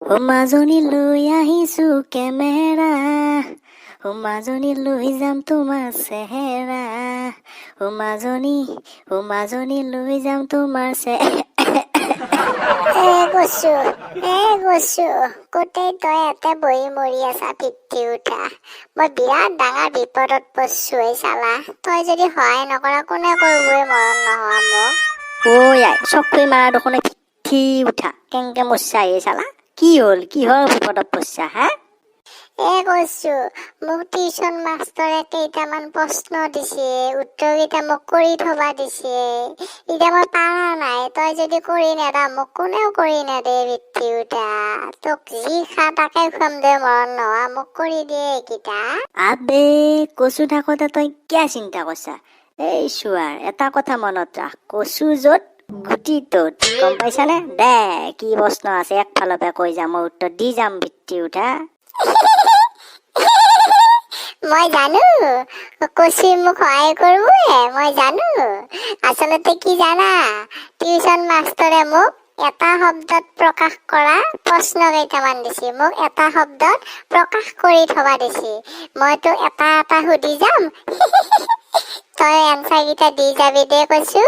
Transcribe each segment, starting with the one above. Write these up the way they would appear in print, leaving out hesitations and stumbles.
মাজনী লৈ আহিছো কেমেৰা, মাজনী লৈ যাম তোমাৰ চেহেৰা, মাজনী লৈ যাম তোমাৰ গছো গোটেই তই ইয়াতে বহি মৰি আছা পিতৃ উঠা। মই বিৰাট ডাঙৰ বিপদত পৰছো এই চালা। তই যদি সহায় নকৰা কোনে কৰিবই মৰণ নোহোৱা মোক। আই চকুৰি মাৰা দেখোন পিঠি উঠা কেংকে মৰছা এই চালা। কি হ'ল, কিহৰ বিপদত পৰছা হা? কৈছো মোক টিউচন মাষ্টৰে কেইটামান প্ৰশ্ন দিছে, উত্তৰ কেইটা মোক কৰি থবা দিছে। এতিয়া মই পাৰা নাই, তই যদি কৰি নেদা মোক কোনেও কৰি নেদে পিতৃ উঠা। তোক যি খা তাকে খুৱাম দে মৰণ নোহোৱা, মোক কৰি দিয়ে এইকেইটা। আবে কচু থাকোতে তই কিয় চিন্তা কৰছা? এই চোৱাৰ এটা কথা মনত ৰাখ, কচু য'ত গুটি ত'ত, গম পাইছানে? দে কি প্ৰশ্ন আছে একফালৰ পৰা কৈ যাম, মই উত্তৰ দি যাম পিতৃ উঠা। মই জানো কচুই মোক সহায় কৰিবয়ে, মই জানো। আচলতে কি জানা, টিউচন মাষ্টৰে মোক এটা শব্দত প্ৰকাশ কৰা প্ৰশ্ন কেইটামান দিছে, মোক এটা শব্দত প্ৰকাশ কৰি থবা দিছে। মইতো এটা এটা সুধি যাম, তই এনচাৰ কেইটা দি যাবি দে কৈছো।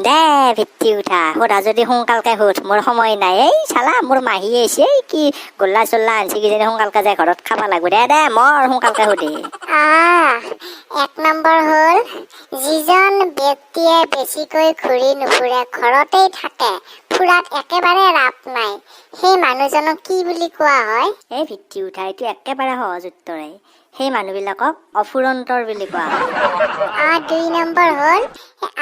দে পিতৃ উঠা, সোধা যদি সোনকালকে সোধ, মোৰ সময় নাই। এই চালা মোৰ মাহী আহিছে, কি গোল্লা চোল্লা আনছি কিজানি সোনকালকে যাই ঘৰত খাবা লাগব। দে মোৰ সোনকালকে সুধি। 1 নম্বৰ হ'ল, যিজন ব্যক্তিয়ে বেছিকৈ ঘূৰি নুফুৰে, ঘৰতেই থাকে, ফুৰাত একেবাৰে ৰাপ নাই, সেই মানুহজনক কি বুলি কোৱা হয়? এই পিতৃ উঠা, এইটো একেবাৰে সহজ উত্তৰে। সেই মানুহবিলাকক অফুৰন্তৰ বুলি কোৱা হয়। 2 নম্বৰ হ'ল,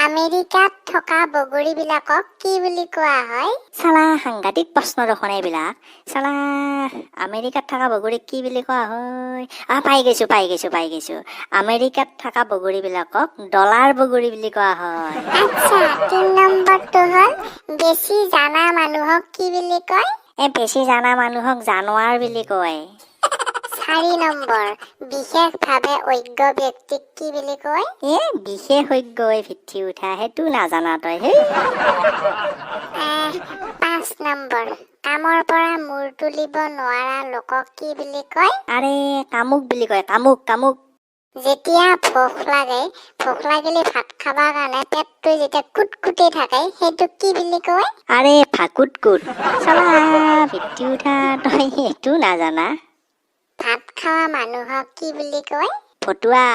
আমেৰিকাত থকা বগৰী বিলাকক কি বুলি কোৱা হয়? চালা সাংঘাতিক প্ৰশ্ন দেখোন এইবিলাক। চালা আমেৰিকাত থকা বগৰীক কি বুলি কোৱা হয়? পাই গৈছো। আমেৰিকাত থকা বগৰী বিলাকক ডলাৰ বগৰী বুলি কোৱা হয়। আচ্ছা, 3 নম্বৰটো হ'ল, বেছি জানা মানুহক কি বুলি কয়? বেছি জানা মানুহক জানোৱাৰ বুলি কয়। 4 নম্বৰ, বিশেষভাৱে অজ্ঞ ব্যক্তিক কি বুলি কয়? বিশেষজ্ঞ পিঠি উঠা, সেইটো নাজানা তই। 5 নম্বৰ, কামৰ পৰা মূৰ তুলিব নোৱাৰা লোকক কি বুলি কয়? কামুক বুলি কয়, কামুক। যেতিয়া ভোক লাগিলে ভাত খাবৰ কাৰণে পেটটো যেতিয়া কুটকুটি থাকে, সেইটোক কি বুলি কয়? ফাকুটকুট। চালা পিঠি উঠা, তই সেইটো নাজানা। ভাত খোৱা মানুহক কি বুলি কয়? ভতুৱা।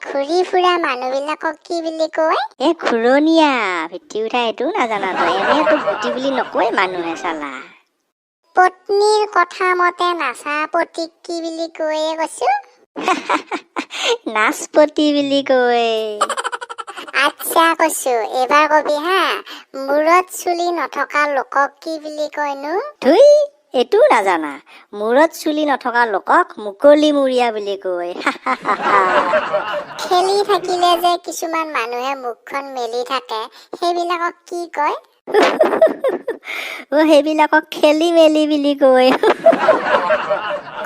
ঘূৰি ফুৰা মানুহ বিলাকক কি বুলি কয়? ঘূৰণীয়া। পিঠি উঠা, এইটো নাজানা তই। এনেতো গুটি বুলি নকয় মানুহে চালা। পত্নীৰ কথা মতে নাচা পতিক কি বুলি কয় কৈছো? নাচপতি বুলি কয়। আচ্ছা কৈছো, এইবাৰ কবি হা, মূৰত চুলি নথকা লোকক কি বুলি কয়নো? এইটো নাজানা। মূৰত চুলি নথকা লোকক মুকলিমূৰীয়া বুলি কয়। খেলি থাকিলে যে কিছুমান মানুহে মুখখন মেলি থাকে, সেইবিলাকক কি কয়? সেইবিলাকক খেলি মেলি বুলি কয়।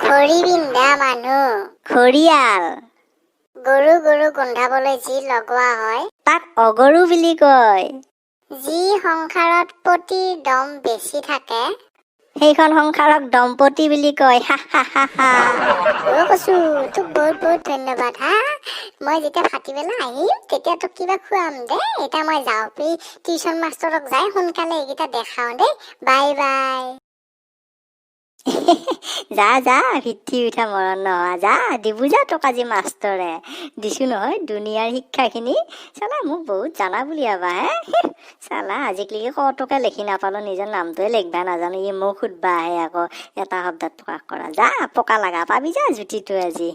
ঘড়ী পিন্ধা মানুহ? ঘৰিয়াল। গৰু গোন্ধাবলৈ যি লগোৱা হয়, তাক অগৰু বুলি কয়। যি সংসাৰত পতিৰ দম বেছি থাকে, সেইখন সংসাৰক দম্পতি বুলি কয়। কৈছো তোক বহুত ধন্যবাদ হা। মই যেতিয়া ভাটিবেলা আহিম তেতিয়া তোক কিবা খুৱাম দে। এতিয়া মই যাওঁ, টিউচন মাষ্টৰক যাই সোনকালে এইকেইটা দেখাও দে। বাই। যা পিঠি উঠা মৰণ নোহোৱা, যা দিব যা তোক আজি মাষ্টৰে। দিছো নহয় দুনিয়াৰ শিক্ষাখিনি। চালা মোক বহুত জানা বুলি ভাবা চালা আজিকালি কতকে লিখি নাপালো, নিজৰ নামটোৱে লিখবা নাজানো, মোক সুধবা আহে আকৌ এটা শব্দত প্ৰকাশ কৰা। যা পকা লাগা পাবি যা জুতিটো আজি।